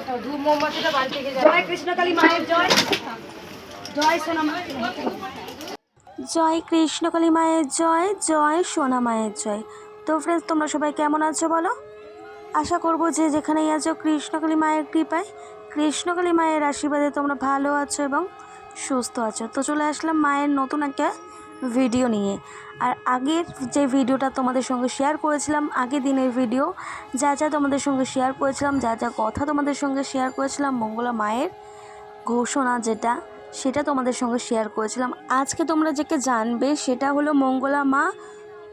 জয় কৃষ্ণকালী মায়ের জয়, জয় সোনা মা। জয় কৃষ্ণকালী মায়ের জয়, জয় সোনা মায়ের জয়। তো ফ্রেন্ডস, তোমরা সবাই কেমন আছো বলো? আশা করবো যে যেখানেই আছো কৃষ্ণকালী মায়ের কৃপায়, কৃষ্ণকালী মায়ের আশীর্বাদে তোমরা ভালো আছো এবং সুস্থ আছো। তো চলে আসলাম মায়ের নতুন একটা ভিডিও নিয়ে। আর আগের যে ভিডিওটা তোমাদের সঙ্গে শেয়ার করেছিলাম, আগের দিনের ভিডিও, যা যা তোমাদের সঙ্গে শেয়ার করেছিলাম, যা যা কথা তোমাদের সঙ্গে শেয়ার করেছিলাম, মঙ্গলা মায়ের ঘোষণা যেটা, সেটা তোমাদের সঙ্গে শেয়ার করেছিলাম। আজকে তোমরা যেকে জানবে সেটা হলো মঙ্গলা মা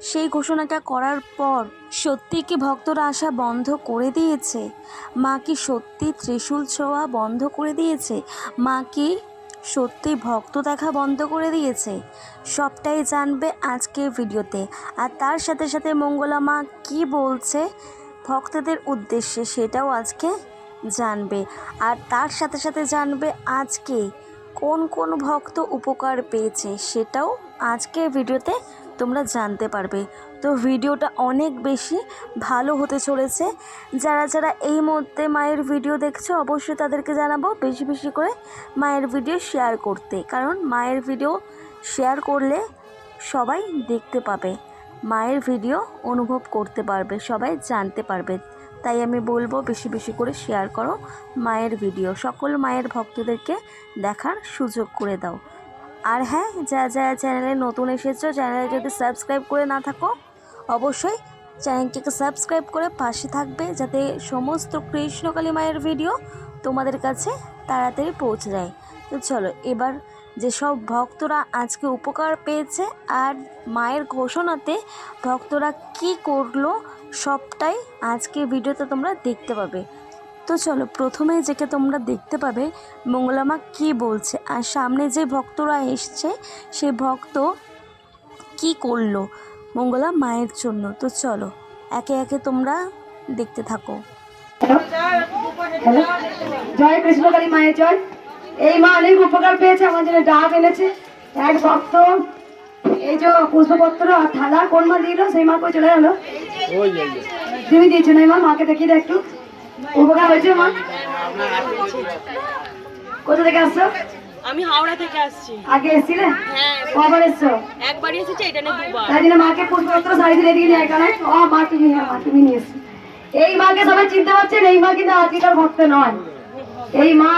সেই ঘোষণাটা করার পর সত্যি কি ভক্তরা আসা বন্ধ করে দিয়েছে? মা কি সত্যি ত্রিশূল ছোঁয়া বন্ধ করে দিয়েছে? মা কি সত্যি ভক্ত দেখা বন্ধ করে দিয়েছে? সবটাই জানবে আজকের ভিডিওতে। আর তার সাথে সাথে মঙ্গলা মা কী বলছে ভক্তদের উদ্দেশ্যে সেটাও আজকে জানবে। আর তার সাথে সাথে জানবে আজকে কোন কোন ভক্ত উপকার পেয়েছে সেটাও আজকের ভিডিওতে তোমরা জানতে পারবে। তো ভিডিওটা অনেক বেশি ভালো হতে চলেছে। যারা যারা এই মুহূর্তে মায়ের ভিডিও দেখছো অবশ্যই তাদেরকে জানাবো বেশি বেশি করে মায়ের ভিডিও শেয়ার করতে, কারণ মায়ের ভিডিও শেয়ার করলে সবাই দেখতে পাবে, মায়ের ভিডিও অনুভব করতে পারবে, সবাই জানতে পারবে। তাই আমি বলবো বেশি বেশি করে শেয়ার করো মায়ের ভিডিও, সকল মায়ের ভক্তদেরকে দেখার সুযোগ করে দাও। আর হ্যাঁ, যা যা চ্যানেলে নতুন এসেছো, চ্যানেলে যদি সাবস্ক্রাইব করে না থাকো অবশ্যই চ্যানেলটিকে সাবস্ক্রাইব করে পাশে থাকবে, যাতে সমস্ত কৃষ্ণকালী মায়ের ভিডিও তোমাদের কাছে তাড়াতাড়ি পৌঁছে যায়। তো চলো, এবার যেসব ভক্তরা আজকে উপকার পেয়েছে আর মায়ের ঘোষণাতে ভক্তরা কি করলো সবটাই আজকে ভিডিওতে তোমরা দেখতে পাবে। তো চলো, প্রথমে যেটা তোমরা দেখতে পাবে মঙ্গলা মা কী বলছে, আর সামনে যে ভক্তরা এসছে সে ভক্ত কি করলো মঙ্গলা মায়ের জন্য। তো চলো একে একে তোমরা দেখতে থাকো। জয় কৃষ্ণকালী মায়ের জয়। এই মা অনেক উপকার পেয়েছে, আমার জন্য ডাব এনেছে এক ভক্ত। এই যে পুষ্পপত্র আর থালা কোন মা দিল, সেই মা কই চলে গেল? তুমি দিয়েছো না মা? মাকে দেখিয়ে দাও একটু, উপকার হয়েছে মা। কোথা থেকে আসছো? আমি হাওড়া থেকে আসছি। আগে এসেছিলে? হ্যাঁ। কবার এসছো? একবারই এসেছি, এটা নিয়ে দুবার। তাই জন্য মাকে পুষ্পপত্র শাড়ি দিয়ে এদিকে নিয়ে একা নয়। ও মা তুমি, হ্যাঁ মা তুমি নিয়ে এসছো। এই মাকে সবাই চিনতে পারছেন, এই মা কিন্তু আজকাল ভক্ত নয়। এই মা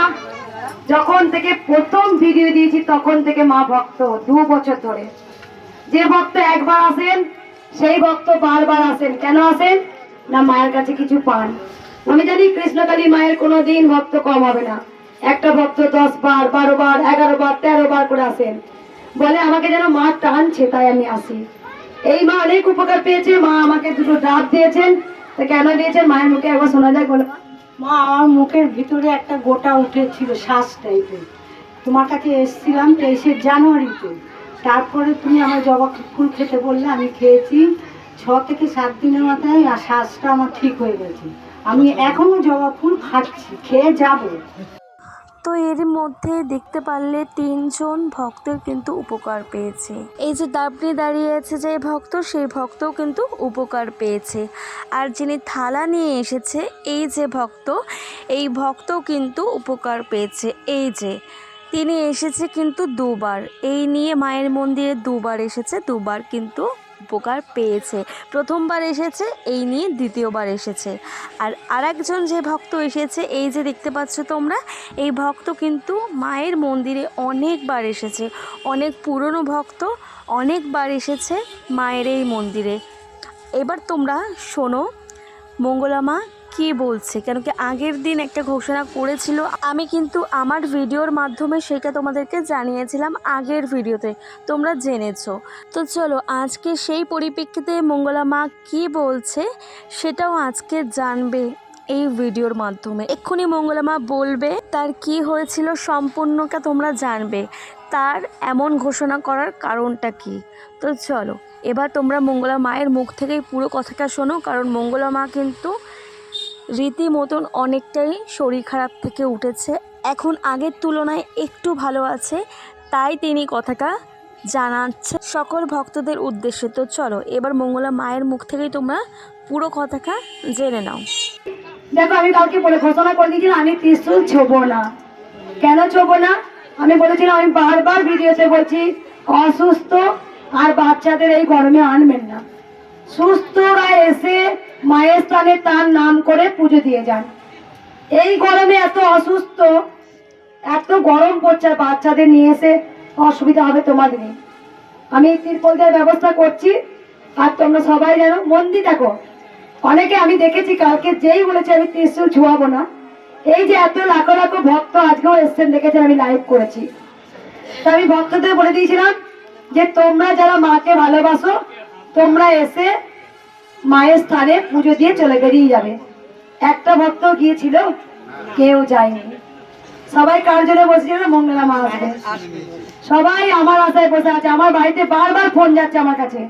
যখন থেকে প্রথম ভিডিও দিয়েছি তখন থেকে মা ভক্ত 2 বছর ধরে। যে ভক্ত একবার আসেন সেই ভক্ত বারবার আসেন। কেন আসেন? না মায়ের কাছে কিছু পান। আমি জানি কৃষ্ণকালী মায়ের কোনোদিন ভক্ত কম হবে না। একটা ভক্ত 10 বার, 12 বার, 11 বার, 13 বার করে আসেন, বলে আমাকে যেন মা টানছে, তাই আমি আসি। এই মা অনেক উপকার পেয়েছে। মা আমাকে 2টো ডাব দিয়েছেন। তা কেন দিয়েছেন মায়ের মুখে একবার শোনা যায় বলো। মা, আমার মুখের ভিতরে একটা গোটা উঠেছিল শ্বাস টাইপের। তোমার কাছে এসেছিলাম 23শে জানুয়ারিতে। তারপরে তুমি আমার জবা ফুল খেতে বললে, আমি খেয়েছি। 6 থেকে 7 দিনের মাথায় আর শ্বাসটা আমার ঠিক হয়ে গেছে। আমি এখনো জবা ফুল খাচ্ছি, খেয়ে যাবো। তো এর মধ্যে দেখতে পারলে 3 জন ভক্তের কিন্তু উপকার পেয়েছে। এই যে দাবনি দাঁড়িয়ে আছে যে ভক্ত, সেই ভক্তও কিন্তু উপকার পেয়েছে। আর যিনি থালা নিয়ে এসেছে এই যে ভক্ত, এই ভক্তও কিন্তু উপকার পেয়েছে। এই যে তিনি এসেছে কিন্তু 2 বার, এই নিয়ে মায়ের মন্দিরে 2 বার এসেছে, 2 বার কিন্তু উপকার পেয়েছে। প্রথমবার এসেছে, এই নিয়ে দ্বিতীয়বার এসেছে। আর আরেকজন যে ভক্ত এসেছে এই যে দেখতে পাচ্ছ তোমরা, এই ভক্ত কিন্তু মায়ের মন্দিরে অনেকবার এসেছে, অনেক পুরনো ভক্ত, অনেকবার এসেছে মায়ের এই মন্দিরে। এবার তোমরা শোনো মঙ্গলা মা কী বলছে, কেন কি আগের দিন একটা ঘোষণা করেছিল, আমি কিন্তু আমার ভিডিওর মাধ্যমে সেটা তোমাদেরকে জানিয়েছিলাম আগের ভিডিওতে, তোমরা জেনেছো। তো চলো আজকে সেই পরিপ্রেক্ষিতে মঙ্গলা মা কী বলছে সেটাও আজকে জানবে এই ভিডিওর মাধ্যমে। এক্ষুনি মঙ্গলা মা বলবে তার কি হয়েছিল, সম্পূর্ণটা তোমরা জানবে, তার এমন ঘোষণা করার কারণটা কি। তো চলো এবার তোমরা মঙ্গলা মায়ের মুখ থেকেই পুরো কথাটা শোনো, কারণ মঙ্গলা মা কিন্তু রীতিমতন অনেকটাই শরীর খারাপ থেকে উঠেছে, এখন আগের তুলনায় একটু ভালো আছে, তাই তিনি কথাটা জানাচ্ছে সকল ভক্তদের উদ্দেশ্যে। তো চলো এবার মঙ্গলা মায়ের মুখ থেকেই তোমরা পুরো কথাটা জেনে নাও। দেখো আমি কালকে বলে ঘোষণা করে দিয়েছিলাম আমি ত্রিশূল ছোবো না। কেন ছোবো না? আমি বলেছিলাম, আমি বারবার ভিডিওতে বলছি অসুস্থ আর বাচ্চাদের এই গরমে আনবেন না। সুস্থরা এসে মায়ের স্থানে তার নাম করে পুজো দিয়ে যান। এই গরমে এত অসুস্থ, এত গরম পড়ছে, আর বাচ্চাদের নিয়ে এসে অসুবিধা হবে তোমাদেরই। আমি তিরপল দেওয়ার ব্যবস্থা করছি, আর তোমরা সবাই যেন মন দিয়ে দেখো। অনেকে আমি দেখেছি কালকে যেই বলেছে আমি ত্রিশূল ছোঁয়াবো না, এই যে এত লাখো লাখো ভক্ত আজকেও এসছেন, দেখেছেন আমি লাইভ করেছি। তো আমি ভক্তদের বলে দিয়েছিলাম যে তোমরা যারা মাকে ভালোবাসো তোমরা এসে মায়ের স্থানে পুজো দিয়ে চলে বেরিয়ে যাবে। একটা ভক্ত গিয়েছিল, কেউ যায়নি। সবাই কার জন্য বসেছিল? মঙ্গলা মা আসবে। সবাই আমার আশায় বসে আছে। আমার বাড়িতে বারবার ফোন যাচ্ছে আমার কাছে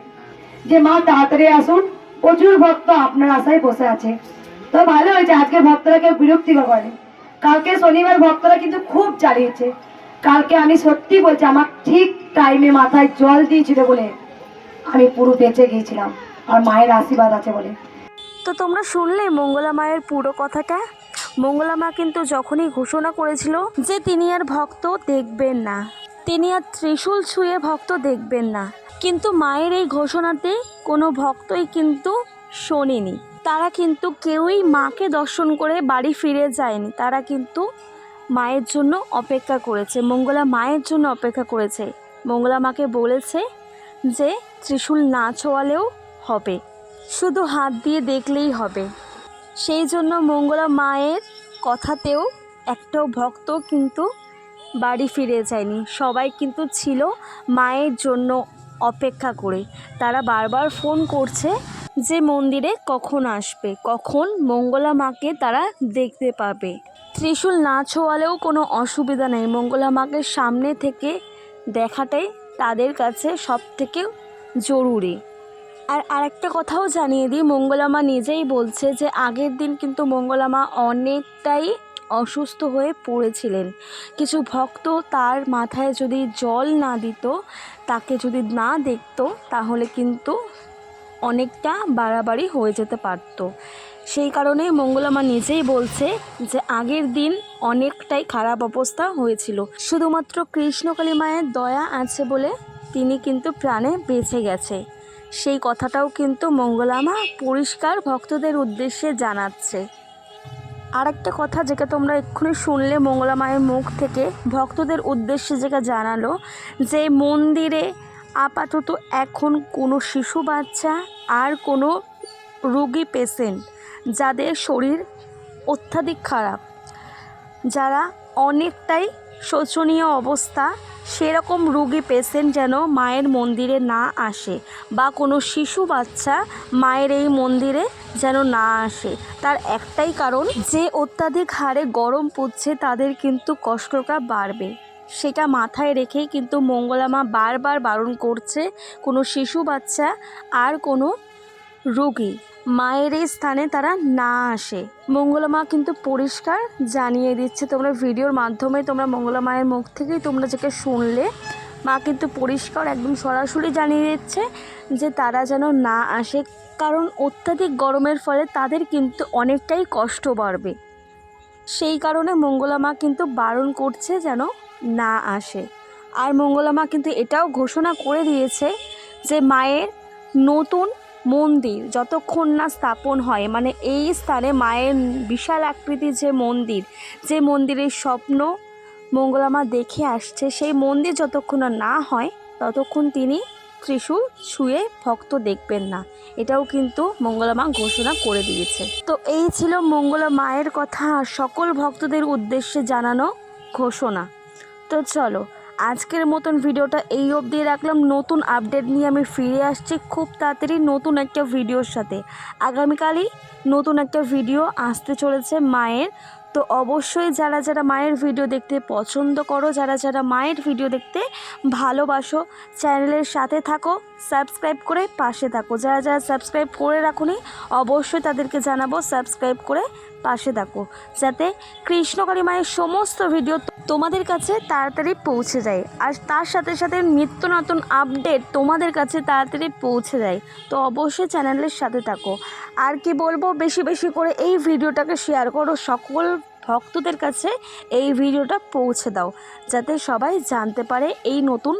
যে মা তাড়াতাড়ি আসুন, প্রচুর ভক্ত আপনার আশায় বসে আছে। তো ভালো হয়েছে, আজকে ভক্তরা কেউ বিরক্তিকর করে। কালকে শনিবার ভক্তরা কিন্তু খুব চালিয়েছে। কালকে আমি সত্যি বলছি, আমার ঠিক টাইমে মাথায় জল দিয়েছিল বলে আমি পুরো বেঁচে গিয়েছিলাম, আর মায়ের আশীর্বাদ আছে বলে। তো তোমরা শুনলে মঙ্গলা মায়ের পুরো কথাটা। মঙ্গলা মা কিন্তু যখনই ঘোষণা করেছিল যে তিনি আর ভক্ত দেখবেন না, তিনি আর ত্রিশূল ছুঁয়ে ভক্ত দেখবেন না, কিন্তু মায়ের এই ঘোষণাতে কোনো ভক্তই কিন্তু শোনেনি। তারা কিন্তু কেউই মাকে দর্শন করে বাড়ি ফিরে যায়নি। তারা কিন্তু মায়ের জন্য অপেক্ষা করেছে, মঙ্গলা মায়ের জন্য অপেক্ষা করেছে। মঙ্গলা মাকে বলেছে যে ত্রিশূল না ছোঁয়ালেও হবে, শুধু হাত দিয়ে দেখলেই হবে। সেই জন্য মঙ্গলা মায়ের কথাতেও একটাও ভক্ত কিন্তু বাড়ি ফিরে যায়নি। সবাই কিন্তু ছিল মায়ের জন্য অপেক্ষা করে। তারা বারবার ফোন করছে যে মন্দিরে কখন আসবে, কখন মঙ্গলা মাকে তারা দেখতে পাবে। ত্রিশূল না ছোঁয়ালেও কোনো অসুবিধা নেই, মঙ্গলা মাকে সামনে থেকে দেখাটাই তাদের কাছে সব থেকে জরুরি। আর আরেকটা কথাও জানিয়ে দিই, মঙ্গলা মা নিজেই বলছে যে আগের দিন কিন্তু মঙ্গলা মা অনেকটাই অসুস্থ হয়ে পড়েছিলেন। কিছু ভক্ত তার মাথায় যদি জল না দিত, তাকে যদি না দেখতো, তাহলে কিন্তু অনেকটা বাড়াবাড়ি হয়ে যেতে পারতো। সেই কারণে মঙ্গলা মা নিজেই বলছে যে আগের দিন অনেকটাই খারাপ অবস্থা হয়েছিল। শুধুমাত্র কৃষ্ণকালী মায়ের দয়া আছে বলে তিনি কিন্তু প্রাণে বেঁচে গেছে। সেই কথাটাও কিন্তু মঙ্গলা মা পরিষ্কার ভক্তদের উদ্দেশ্যে জানাচ্ছে। আরেকটা কথা যেটা তোমরা এক্ষুনি শুনলে মঙ্গলা মায়ের মুখ থেকে ভক্তদের উদ্দেশ্যে যেটা জানালো, যে মন্দিরে আপাতত এখন কোনো শিশু বাচ্চা আর কোনো রোগী পেশেন্ট যাদের শরীর অত্যাধিক খারাপ, যারা অনেকটাই শোচনীয় অবস্থা, সেরকম রোগী পেশেন্ট যেন মায়ের মন্দিরে না আসে, বা কোনো শিশু বাচ্চা মায়ের এই মন্দিরে যেন না আসে। তার একটাই কারণ, যে অত্যাধিক হারে গরম পড়ছে তাদের কিন্তু কষ্টটা বাড়বে। সেটা মাথায় রেখেই কিন্তু মঙ্গলা মা বারবার বারণ করছে কোনো শিশু বাচ্চা আর কোনো রোগী মায়ের এই স্থানে তারা না আসে। মঙ্গলা মা কিন্তু পরিষ্কার জানিয়ে দিচ্ছে, তোমরা ভিডিওর মাধ্যমে তোমরা মঙ্গলা মায়ের মুখ থেকেই তোমরা যেটা শুনলে, মা কিন্তু পরিষ্কার একদম সরাসরি জানিয়ে দিচ্ছে যে তারা যেন না আসে, কারণ অত্যাধিক গরমের ফলে তাদের কিন্তু অনেকটাই কষ্ট বাড়বে। সেই কারণে মঙ্গলা মা কিন্তু বারণ করছে যেন না আসে। আর মঙ্গলা মা কিন্তু এটাও ঘোষণা করে দিয়েছে যে মায়ের নতুন মন্দির যতক্ষণ না স্থাপন হয়, মানে এই স্থানে মায়ের বিশাল আকৃতির যে মন্দির, যে মন্দিরের স্বপ্ন মঙ্গলা মা দেখে আসছে, সেই মন্দির যতক্ষণ না হয় ততক্ষণ তিনি ত্রিশূল ছুঁয়ে ভক্ত দেখবেন না। এটাও কিন্তু মঙ্গলা মা ঘোষণা করে দিয়েছে। তো এই ছিল মঙ্গলা মায়ের কথা আর সকল ভক্তদের উদ্দেশ্যে জানানো ঘোষণা। তো চলো আজকের মতন ভিডিওটা এই অবধি রাখলাম। নতুন আপডেট নিয়ে আমি ফিরে আসছি খুব তাড়াতাড়ি নতুন একটা ভিডিওর সাথে। আগামীকালই নতুন একটা ভিডিও আসতে চলেছে মায়ের। তো অবশ্যই যারা যারা মায়ের ভিডিও দেখতে পছন্দ করো, যারা যারা মায়ের ভিডিও দেখতে ভালোবাসো, চ্যানেলের সাথে থাকো, সাবস্ক্রাইব করে পাশে থাকো। যারা যারা সাবস্ক্রাইব করে রাখোনি অবশ্যই তাদেরকে জানাবো সাবস্ক্রাইব করে পাশে থাকো, যাতে কৃষ্ণকালী মায়ের সমস্ত ভিডিও তোমাদের কাছে তাড়াতাড়ি পৌঁছে যায়, আর তার সাথে সাথে নিত্য নতুন আপডেট তোমাদের কাছে তাড়াতাড়ি পৌঁছে যায়। তো অবশ্যই চ্যানেলের সাথে থাকো। আর কি বলবো, বেশি বেশি করে এই ভিডিওটাকে শেয়ার করো, সকল ভক্তদের কাছে এই ভিডিওটা পৌঁছে দাও, যাতে সবাই জানতে পারে এই নতুন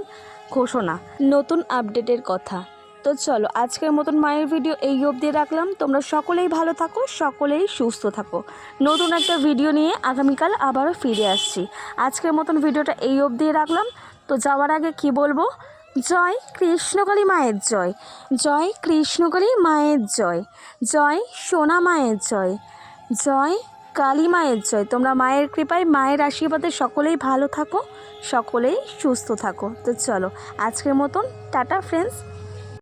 ঘোষণা, নতুন আপডেটের কথা। তো চলো, আজকের মতন মায়ের ভিডিও এই অবধি রাখলাম। তোমরা সকলেই ভালো থাকো, সকলেই সুস্থ থাকো। নতুন একটা ভিডিও নিয়ে আগামীকাল আবারও ফিরে আসছি। আজকের মতন ভিডিওটা এই অবধি রাখলাম। তো যাওয়ার আগে কি বলবো, জয় কৃষ্ণকালী মায়ের জয়, জয় কৃষ্ণকালী মায়ের জয়, জয় সোনা মায়ের জয়, জয় কালী মায়ের জয়। তোমরা মায়ের কৃপায়, মায়ের আশীর্বাদে সকলেই ভালো থাকো, সকলেই সুস্থ থাকো। তো চলো, আজকের মতন টাটা ফ্রেন্ডস।